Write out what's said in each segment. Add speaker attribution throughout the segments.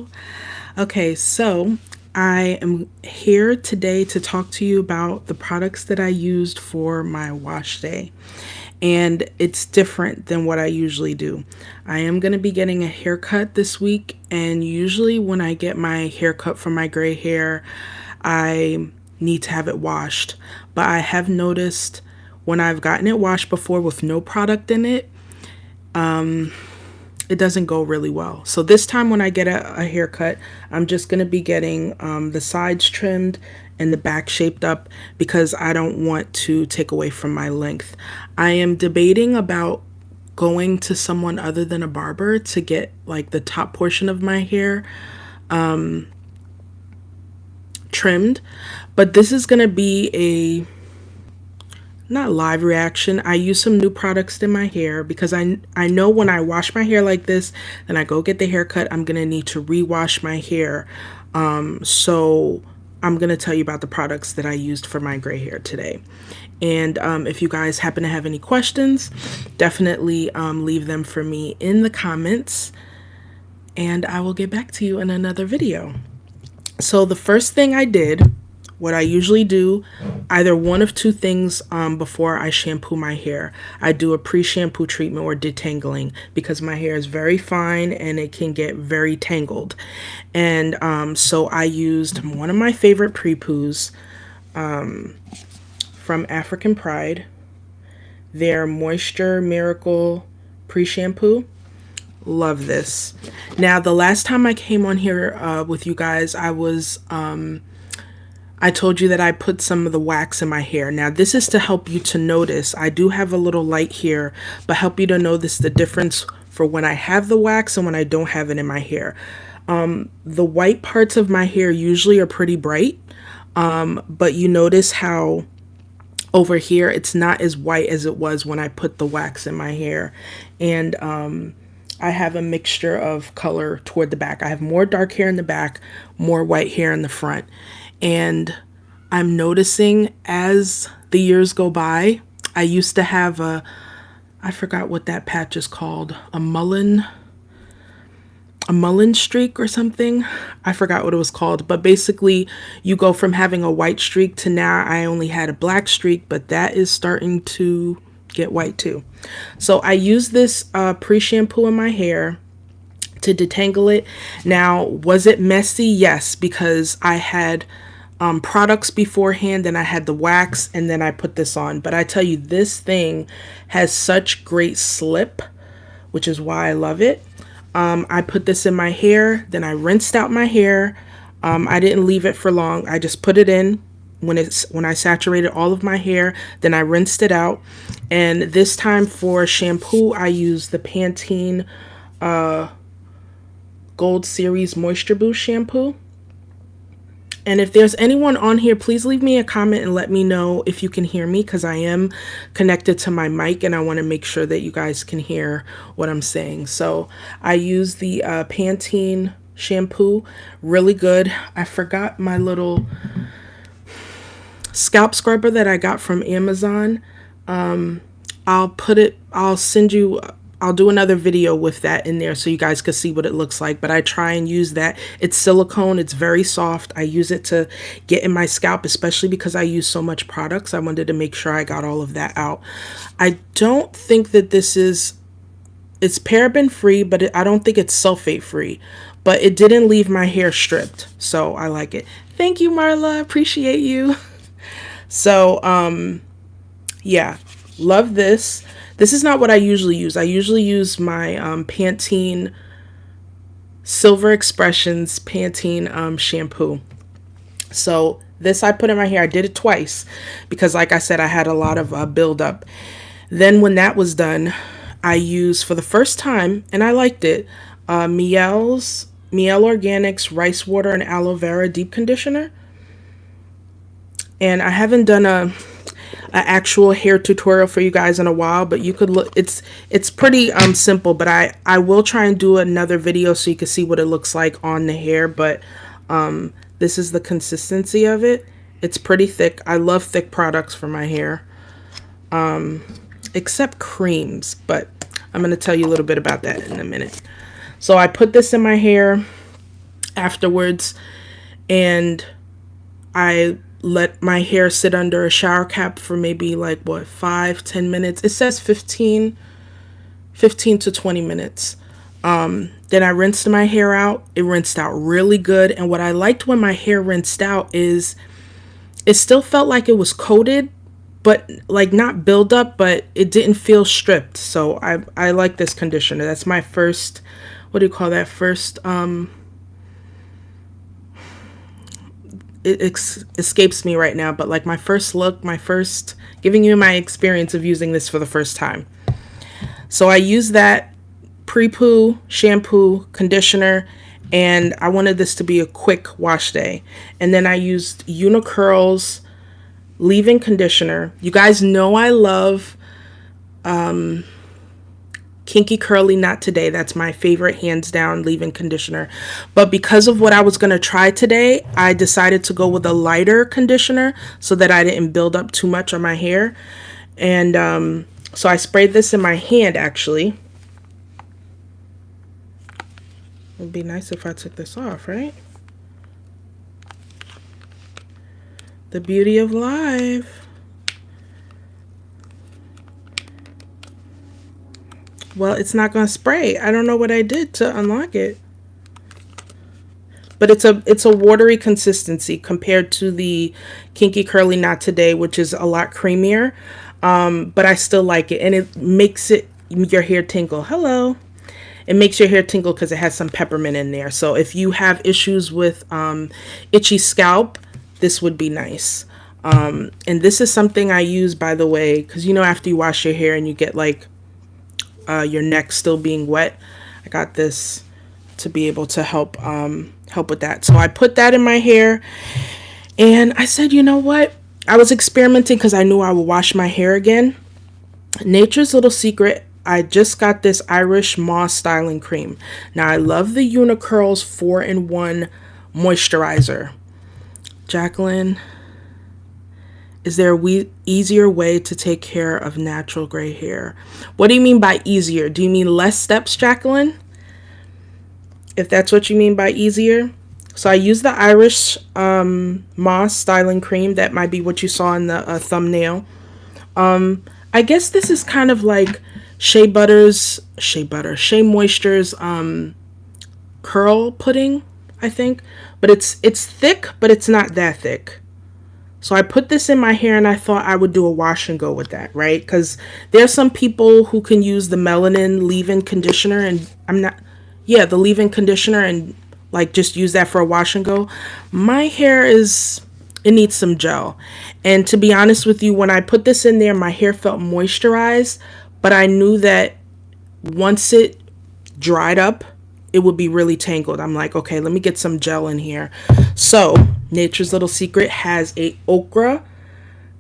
Speaker 1: Hello. Okay, so I am here today to talk to you about the products that I used for my wash day. And it's different than what I usually do. I am going to be getting a haircut this week, and usually when I get my haircut for my gray hair, I need to have it washed. But I have noticed when I've gotten it washed before with no product in it, it doesn't go really well. So this time when I get a haircut, I'm just going to be getting the sides trimmed and the back shaped up because I don't want to take away from my length. I am debating about going to someone other than a barber to get like the top portion of my hair trimmed, but this is going to be a not live reaction. I use some new products in my hair because I know when I wash my hair like this, then I go get the haircut, I'm gonna need to rewash my hair. So I'm gonna tell you about the products that I used for my gray hair today. And if you guys happen to have any questions, definitely leave them for me in the comments, and I will get back to you in another video. So the first thing I did, what I usually do, either one of two things before I shampoo my hair. I do a pre-shampoo treatment or detangling because my hair is very fine and it can get very tangled. And so I used one of my favorite pre-poos from African Pride, their Moisture Miracle pre-shampoo. Love this. Now, the last time I came on here with you guys, I told you that I put some of the wax in my hair. Now, this is to help you to notice. I do have a little light here, but help you to notice the difference for when I have the wax and when I don't have it in my hair. The white parts of my hair usually are pretty bright, but you notice how over here it's not as white as it was when I put the wax in my hair. And I have a mixture of color toward the back. I have more dark hair in the back, more white hair in the front. And I'm noticing as the years go by, I used to have I forgot what that patch is called, a mullen streak or something. I forgot what it was called, but basically you go from having a white streak to now I only had a black streak, but that is starting to get white too. So I use this pre-shampoo in my hair to detangle it. Now, was it messy? Yes, because I had products beforehand and I had the wax and then I put this on. But I tell you, this thing has such great slip, which is why I love it. I put this in my hair, then I rinsed out my hair. I didn't leave it for long. I just put it in when I saturated all of my hair, then I rinsed it out. And this time for shampoo, I used the Pantene Gold Series Moisture Boost shampoo. And if there's anyone on here, please leave me a comment and let me know if you can hear me, because I am connected to my mic and I want to make sure that you guys can hear what I'm saying. So I use the Pantene shampoo, really good. I forgot my little scalp scrubber that I got from Amazon. I'll do another video with that in there so you guys can see what it looks like, but I try and use that. It's silicone, it's very soft. I use it to get in my scalp, especially because I use so much products. I wanted to make sure I got all of that out. I don't think that it's paraben free, but I don't think it's sulfate free, but it didn't leave my hair stripped, so I like it. Thank you, Marla, appreciate you. So yeah, love this. This is not what I usually use. I usually use my Pantene Silver Expressions Pantene shampoo. So this I put in my hair. I did it twice because, like I said, I had a lot of buildup. Then when that was done, I used for the first time, and I liked it, Mielle Organics Rice Water and Aloe Vera Deep Conditioner. And I haven't done a actual hair tutorial for you guys in a while, but you could look, it's pretty simple, but I will try and do another video so you can see what it looks like on the hair. But this is the consistency of it. It's pretty thick. I love thick products for my hair, except creams, but I'm going to tell you a little bit about that in a minute. So I put this in my hair. afterwards, and I let my hair sit under a shower cap for maybe like what, 5-10 minutes. It says 15 to 20 minutes. Then I rinsed my hair out. It rinsed out really good. And what I liked when my hair rinsed out is it still felt like it was coated, but like not build up, but it didn't feel stripped. So I like this conditioner. That's my first, what do you call that? First, escapes me right now, but like my first look, my first, giving you my experience of using this for the first time. So I used that pre-poo, shampoo, conditioner, and I wanted this to be a quick wash day. And then I used Unicurl's leave-in conditioner. You guys know I love Kinky Curly Not Today. That's my favorite, hands down, leave-in conditioner. But because of what I was going to try today, I decided to go with a lighter conditioner so that I didn't build up too much on my hair. And so I sprayed this in my hand, actually. It'd be nice if I took this off, right? The beauty of live. Well, it's not going to spray. I don't know what I did to unlock it. But it's a watery consistency compared to the Kinky Curly Not Today, which is a lot creamier. But I still like it. And it makes your hair tingle. Hello. It makes your hair tingle because it has some peppermint in there. So if you have issues with itchy scalp, this would be nice. And this is something I use, by the way, because you know after you wash your hair and you get like your neck still being wet, I got this to be able to help with that. So I put that in my hair, and I said, you know what? I was experimenting because I knew I would wash my hair again. Nature's Little Secret, I just got this Irish Moss styling cream. Now I love the Unicurl's 4-in-1 moisturizer. Jacqueline, is there a easier way to take care of natural gray hair? What do you mean by easier? Do you mean less steps, Jacqueline? If that's what you mean by easier. So I use the Irish Moss styling cream. That might be what you saw in the thumbnail. I guess this is kind of like Shea Moisture's curl pudding, I think. But it's thick, but it's not that thick. So I put this in my hair and I thought I would do a wash and go with that, right? Because there's some people who can use the melanin leave-in conditioner, and the leave-in conditioner, and like just use that for a wash and go. My hair it needs some gel. And to be honest with you, when I put this in there, my hair felt moisturized, but I knew that once it dried up, it would be really tangled. I'm like, okay, let me get some gel in here. So Nature's Little Secret has a Okra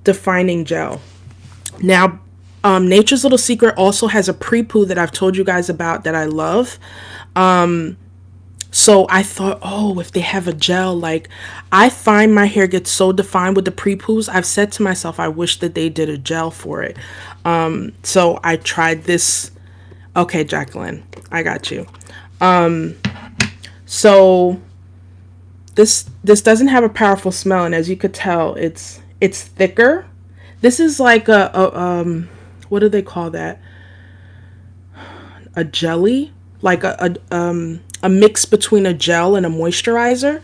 Speaker 1: defining gel. Now, Nature's Little Secret also has a pre-poo that I've told you guys about that I love. So I thought, oh, if they have a gel, like I find my hair gets so defined with the pre-poos. I've said to myself, I wish that they did a gel for it. So I tried this. Okay, Jacqueline, I got you. So this doesn't have a powerful smell, and as you could tell, it's thicker. This is like a what do they call that? A jelly, like a mix between a gel and a moisturizer.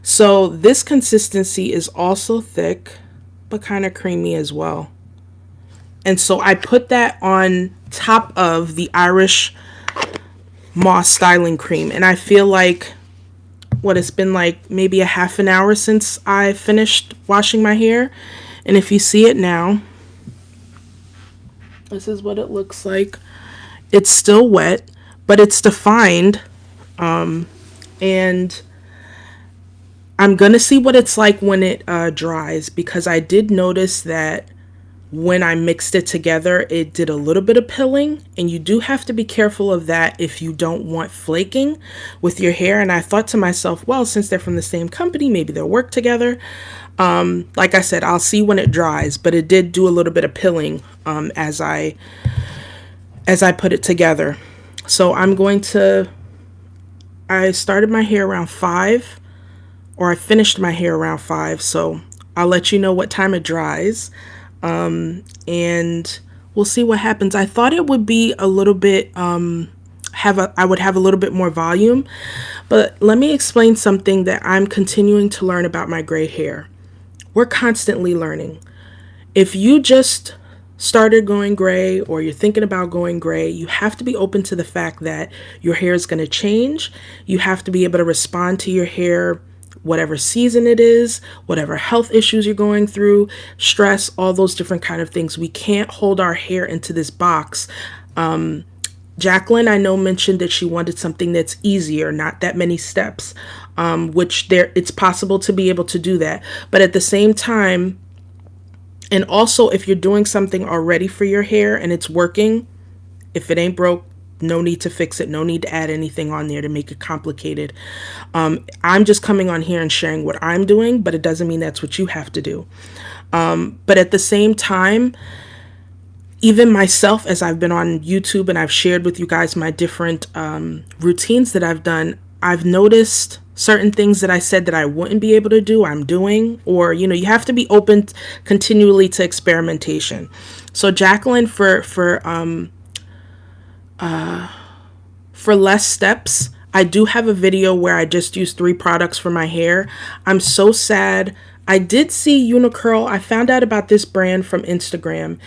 Speaker 1: So this consistency is also thick, but kind of creamy as well. And so I put that on top of the Irish Moss styling cream, and I feel like it's been like maybe a half an hour since I finished washing my hair, and if you see it now, this is what it looks like. It's still wet, but it's defined, and I'm gonna see what it's like when it dries, because I did notice that when I mixed it together, it did a little bit of pilling, and you do have to be careful of that if you don't want flaking with your hair. And I thought to myself, well, since they're from the same company, maybe they'll work together. Like I said, I'll see when it dries, but it did do a little bit of pilling as I put it together. So I I started my hair around 5, or I finished my hair around 5, so I'll let you know what time it dries. And we'll see what happens. I thought it would be a little bit I would have a little bit more volume, but let me explain something that I'm continuing to learn about my gray hair. We're constantly learning. If you just started going gray or you're thinking about going gray, you have to be open to the fact that your hair is going to change. You have to be able to respond to your hair, whatever season it is, whatever health issues you're going through, stress, all those different kind of things. We can't hold our hair into this box. Jacqueline, I know, mentioned that she wanted something that's easier, not that many steps, which it's possible to be able to do that. But at the same time, and also if you're doing something already for your hair and it's working, if it ain't broke, no need to fix it. No need to add anything on there to make it complicated. I'm just coming on here and sharing what I'm doing, but it doesn't mean that's what you have to do. But at the same time, even myself, as I've been on YouTube and I've shared with you guys my different routines that I've done, I've noticed certain things that I said that I wouldn't be able to do, I'm doing. Or, you have to be open continually to experimentation. So Jacqueline, for less steps, I do have a video where I just used 3 products for my hair. I'm so sad. I did see Unicurl. I found out about this brand from Instagram,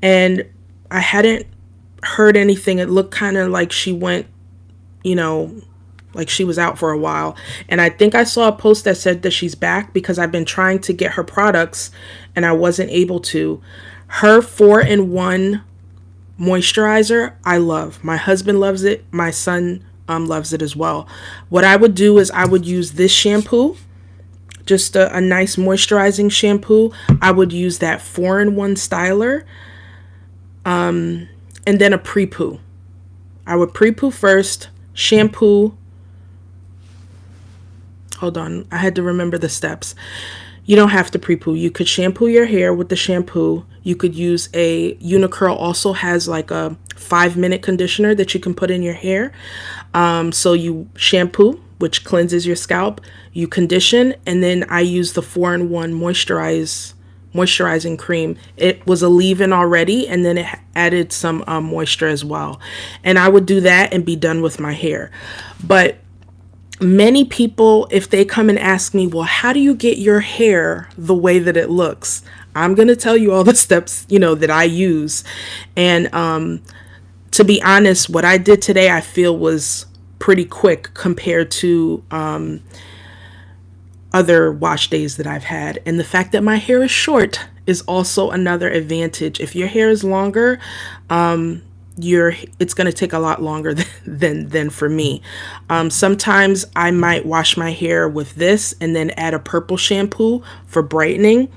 Speaker 1: and I hadn't heard anything. It looked kind of like she went, like she was out for a while. And I think I saw a post that said that she's back, because I've been trying to get her products and I wasn't able to. Her 4-in-1 moisturizer, I love. My husband loves it. My son loves it as well. What I would do is I would use this shampoo, just a nice moisturizing shampoo. I would use that 4-in-1 styler, and then a pre-poo. I would pre-poo first, shampoo. Hold on, I had to remember the steps. You don't have to pre-poo. You could shampoo your hair with the shampoo. You could use Unicurl also has like a 5-minute conditioner that you can put in your hair. So you shampoo, which cleanses your scalp. You condition, and then I use the 4-in-1 moisturizing cream. It was a leave-in already, and then it added some moisture as well. And I would do that and be done with my hair. But many people, if they come and ask me, well, how do you get your hair the way that it looks? I'm going to tell you all the steps, that I use. And to be honest, what I did today, I feel was pretty quick compared to other wash days that I've had. And the fact that my hair is short is also another advantage. If your hair is longer, it's going to take a lot longer than for me. Sometimes I might wash my hair with this and then add a purple shampoo for brightening.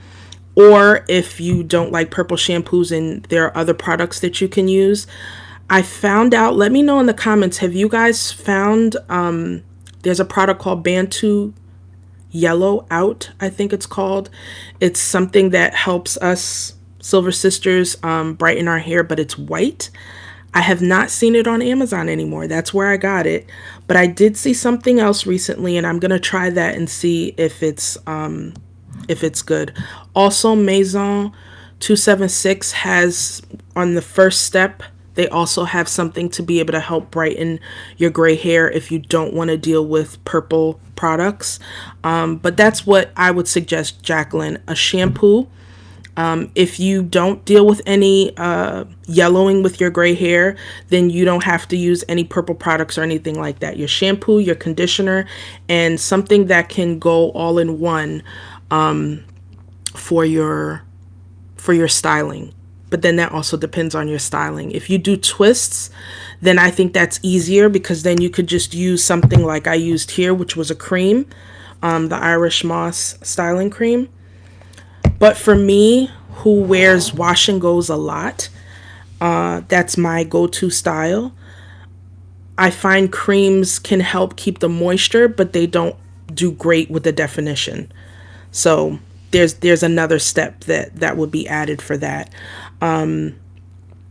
Speaker 1: Or if you don't like purple shampoos and there are other products that you can use, I found out, let me know in the comments, have you guys found, there's a product called Bantu Yellow Out, I think it's called. It's something that helps us Silver Sisters brighten our hair, but it's white. I have not seen it on Amazon anymore. That's where I got it. But I did see something else recently, and I'm going to try that and see if it's good. Also, Maison 276 has, on the first step, they also have something to be able to help brighten your gray hair if you don't want to deal with purple products. But that's what I would suggest, Jacqueline. A shampoo. If you don't deal with any yellowing with your gray hair, then you don't have to use any purple products or anything like that. Your shampoo, your conditioner, and something that can go all in one for your styling. But then that also depends on your styling. If you do twists, then I think that's easier, because then you could just use something like I used here, which was a cream, the Irish Moss styling cream. But for me, who wears wash and goes a lot, that's my go-to style. I find creams can help keep the moisture, but they don't do great with the definition. So there's another step that would be added for that.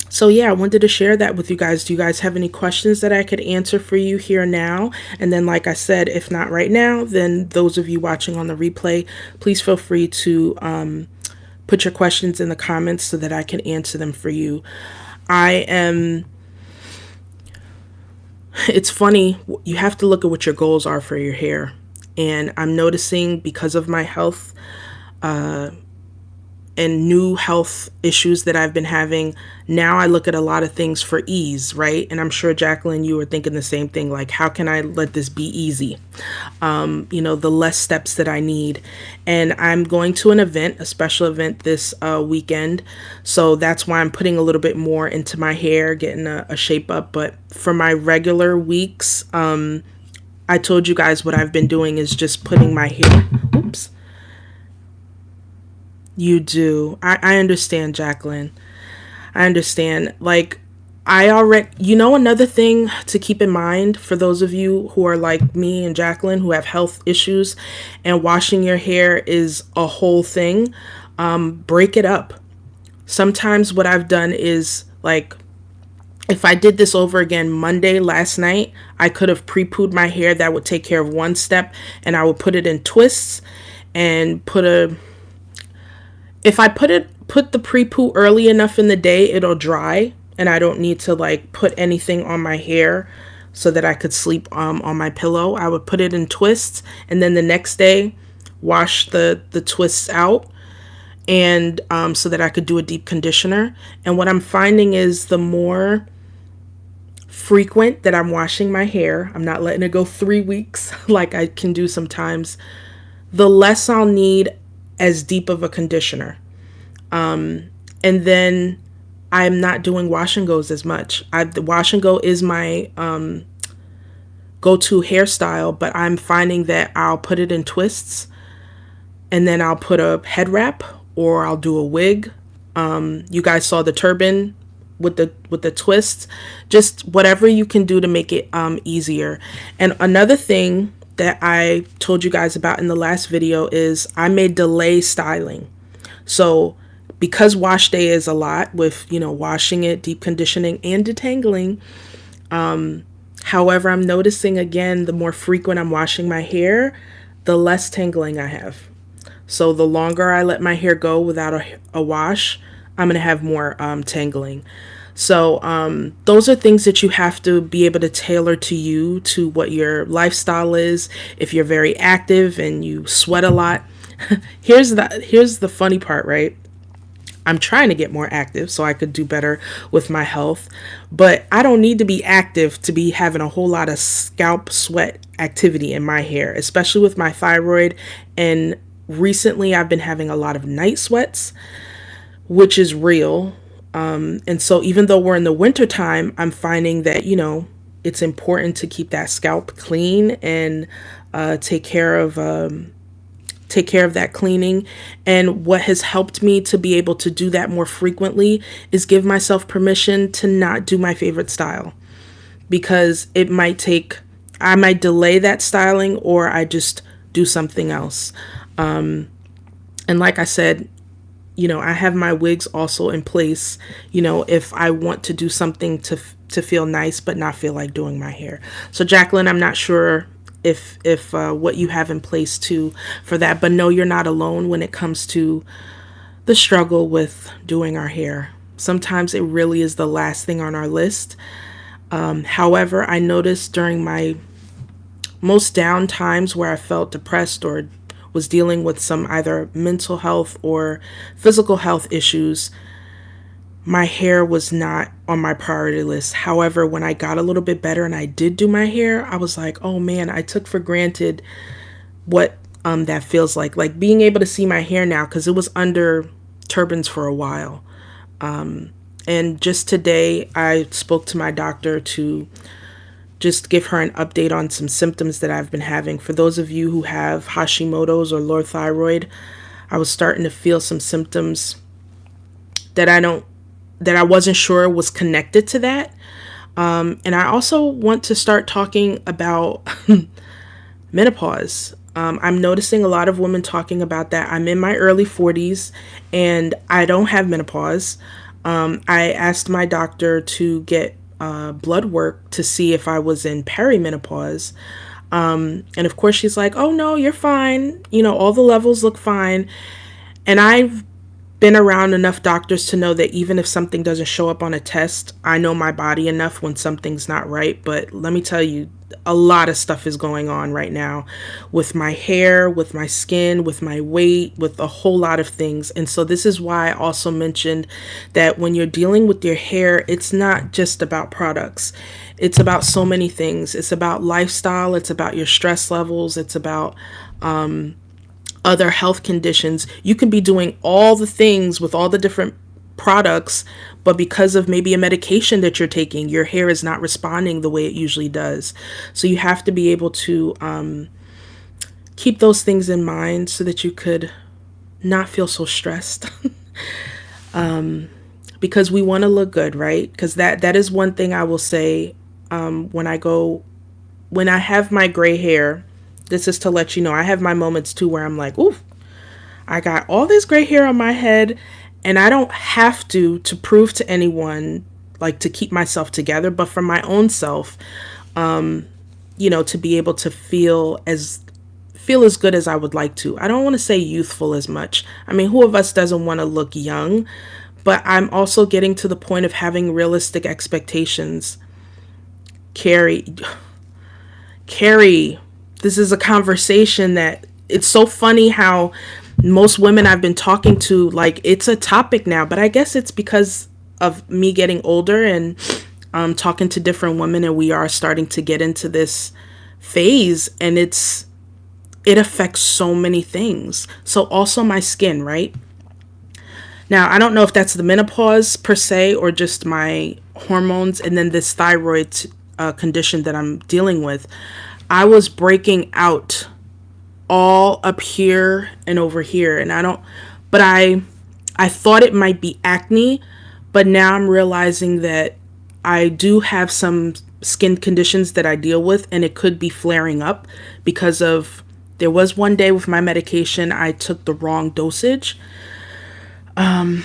Speaker 1: So yeah, I wanted to share that with you guys. Do you guys have any questions that I could answer for you here now? And then, like I said, if not right now, then those of you watching on the replay, please feel free to put your questions in the comments so that I can answer them for you. I am, it's funny, you have to look at what your goals are for your hair. And I'm noticing because of my health and new health issues that I've been having, now I look at a lot of things for ease, right? And I'm sure, Jacqueline, you were thinking the same thing, like, how can I let this be easy? The less steps that I need. And I'm going to an event, a special event this weekend. So that's why I'm putting a little bit more into my hair, getting a shape up. But for my regular weeks, I told you guys what I've been doing is just putting my hair. Oops. You do. I understand, Jacqueline. I understand. Like, I already, another thing to keep in mind for those of you who are like me and Jacqueline who have health issues and washing your hair is a whole thing, break it up. Sometimes what I've done is like, if I did this over again Monday last night, I could have pre-pooed my hair. That would take care of one step, and I would put it in twists and if I put the pre-poo early enough in the day, it'll dry and I don't need to like put anything on my hair so that I could sleep on my pillow. I would put it in twists and then the next day wash the twists out and so that I could do a deep conditioner. And what I'm finding is the more frequent that I'm washing my hair, I'm not letting it go 3 weeks like I can do sometimes, the less I'll need as deep of a conditioner. And then I'm not doing wash and goes as much. The wash and go is my go-to hairstyle, but I'm finding that I'll put it in twists and then I'll put a head wrap or I'll do a wig. You guys saw the turban with the twists. Just whatever you can do to make it easier. And another thing that I told you guys about in the last video is I may delay styling. So because wash day is a lot with, washing it, deep conditioning, and detangling. However, I'm noticing again, the more frequent I'm washing my hair, the less tangling I have. So the longer I let my hair go without a wash, I'm going to have more tangling. So those are things that you have to be able to tailor to you, to what your lifestyle is. If you're very active and you sweat a lot, here's the funny part, right? I'm trying to get more active so I could do better with my health, but I don't need to be active to be having a whole lot of scalp sweat activity in my hair, especially with my thyroid. And recently I've been having a lot of night sweats, which is real. And so even though we're in the winter time, I'm finding that, it's important to keep that scalp clean and take care of that cleaning. And what has helped me to be able to do that more frequently is give myself permission to not do my favorite style, because I might delay that styling or I just do something else. And like I said, I have my wigs also in place, if I want to do something to feel nice but not feel like doing my hair. So Jacqueline, I'm not sure if what you have in place too for that, but no, you're not alone when it comes to the struggle with doing our hair. Sometimes it really is the last thing on our list. However, I noticed during my most down times where I felt depressed or was dealing with some either mental health or physical health issues, my hair was not on my priority list. However, when I got a little bit better and I did do my hair, I was like, oh man, I took for granted what that feels like being able to see my hair now, because it was under turbans for a while. And just today I spoke to my doctor to just give her an update on some symptoms that I've been having. For those of you who have Hashimoto's or low thyroid, I was starting to feel some symptoms that I wasn't sure was connected to that. And I also want to start talking about menopause. I'm noticing a lot of women talking about that. I'm in my early 40s and I don't have menopause. I asked my doctor to get blood work to see if I was in perimenopause. And of course, she's like, oh no, you're fine. You know, all the levels look fine. And I've been around enough doctors to know that even if something doesn't show up on a test, I know my body enough when something's not right. But let me tell you, a lot of stuff is going on right now with my hair, with my skin, with my weight, with a whole lot of things. And so this is why I also mentioned that when you're dealing with your hair, it's not just about products. It's about so many things. It's about lifestyle, it's about your stress levels, it's about other health conditions. You can be doing all the things with all the different products, but because of maybe a medication that you're taking, your hair is not responding the way it usually does. So you have to be able to keep those things in mind so that you could not feel so stressed. Because we want to look good, right? Because that is one thing I will say, when I have my gray hair. This is to let you know I have my moments too where I'm like, ooh, I got all this gray hair on my head, and I don't have to prove to anyone, like, to keep myself together, but for my own self, to be able to feel as good as I would like to. I don't want to say youthful as much. I mean, who of us doesn't want to look young? But I'm also getting to the point of having realistic expectations. Carrie, Carrie, this is a conversation that it's so funny how most women I've been talking to, like, it's a topic now, but I guess it's because of me getting older and talking to different women, and we are starting to get into this phase, and it affects so many things. So also my skin, right? Now, I don't know if that's the menopause per se or just my hormones and then this thyroid condition that I'm dealing with. I was breaking out all up here and over here, and I thought it might be acne, but now I'm realizing that I do have some skin conditions that I deal with, and it could be flaring up because of, there was one day with my medication I took the wrong dosage. I'm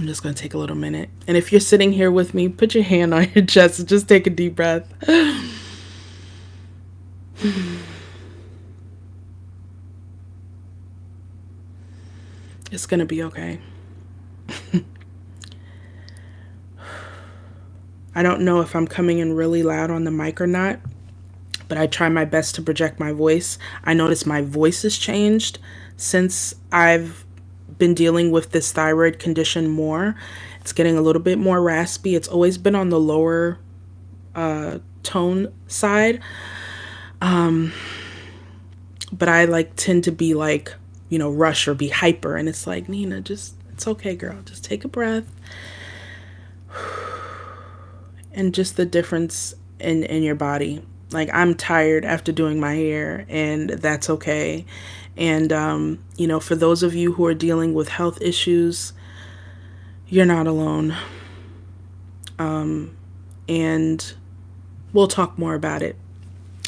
Speaker 1: just going to take a little minute. And if you're sitting here with me, put your hand on your chest and just take a deep breath. It's going to be okay. I don't know if I'm coming in really loud on the mic or not, but I try my best to project my voice. I notice my voice has changed since I've been dealing with this thyroid condition more. It's getting a little bit more raspy. It's always been on the lower tone side. But I tend to be rush or be hyper. And it's like, Nina, it's okay, girl. Just take a breath. And just the difference in your body. Like, I'm tired after doing my hair, and that's okay. And, for those of you who are dealing with health issues, you're not alone. And we'll talk more about it.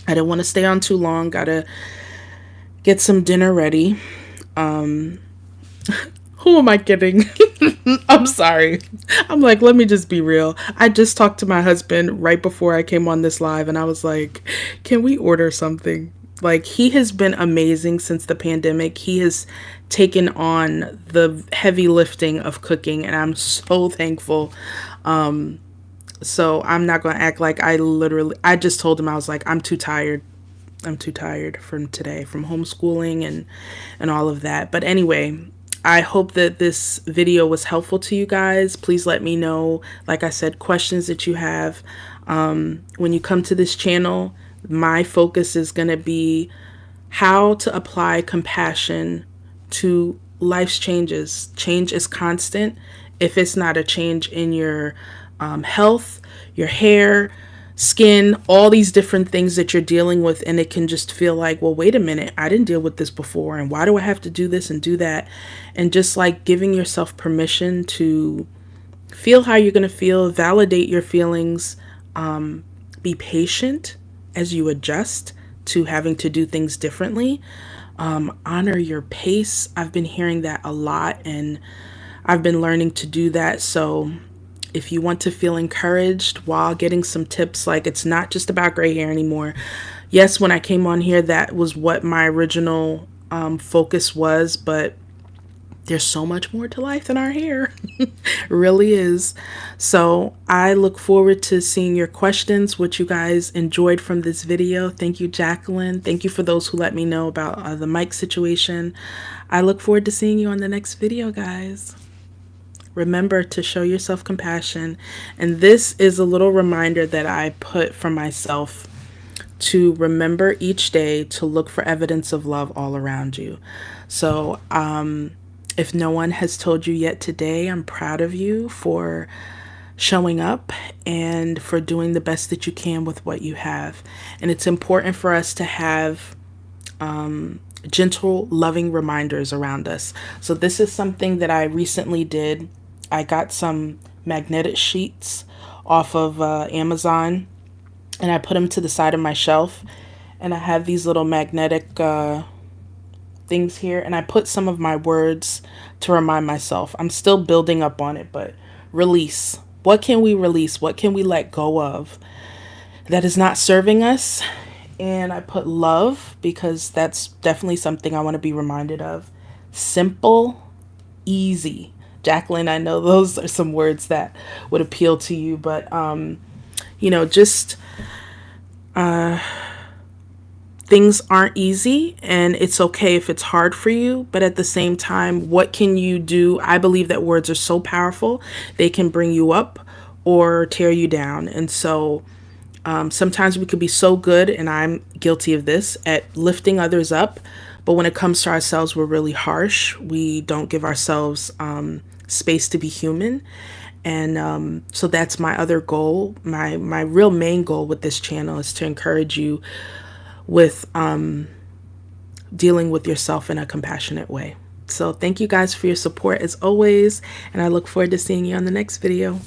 Speaker 1: I don't want to stay on too long. Gotta get some dinner ready. Who am I kidding? I'm sorry. I'm like, let me just be real. I just talked to my husband right before I came on this live, and I was like, can we order something? Like, he has been amazing since the pandemic. He has taken on the heavy lifting of cooking, and I'm so thankful. So I'm not going to act like I just told him, I was like, I'm too tired. I'm too tired from today, from homeschooling and all of that. But anyway, I hope that this video was helpful to you guys. Please let me know, like I said, questions that you have. When you come to this channel, my focus is going to be how to apply compassion to life's changes. Change is constant. If it's not a change in your health, your hair, skin, all these different things that you're dealing with, and it can just feel like, well, wait a minute, I didn't deal with this before, and why do I have to do this and do that? And just giving yourself permission to feel how you're going to feel, validate your feelings, be patient as you adjust to having to do things differently, honor your pace. I've been hearing that a lot, and I've been learning to do that. So if you want to feel encouraged while getting some tips, like it's not just about gray hair anymore. Yes, when I came on here, that was what my original focus was, but there's so much more to life than our hair. It really is. So I look forward to seeing your questions, what you guys enjoyed from this video. Thank you, Jacqueline. Thank you for those who let me know about the mic situation. I look forward to seeing you on the next video, guys. Remember to show yourself compassion. And this is a little reminder that I put for myself to remember each day to look for evidence of love all around you. So, if no one has told you yet today, I'm proud of you for showing up and for doing the best that you can with what you have. And it's important for us to have gentle, loving reminders around us. So, this is something that I recently did. I got some magnetic sheets off of Amazon, and I put them to the side of my shelf. And I have these little magnetic things here, and I put some of my words to remind myself. I'm still building up on it, but release. What can we release? What can we let go of that is not serving us? And I put love, because that's definitely something I want to be reminded of. Simple, easy. Jacqueline, I know those are some words that would appeal to you, but just things aren't easy, and it's okay if it's hard for you, but at the same time, what can you do? I believe that words are so powerful. They can bring you up or tear you down. And so sometimes we could be so good, and I'm guilty of this, at lifting others up, but when it comes to ourselves, we're really harsh. We don't give ourselves space to be human. And so that's my other goal. My real main goal with this channel is to encourage you with dealing with yourself in a compassionate way. So thank you guys for your support as always, and I look forward to seeing you on the next video.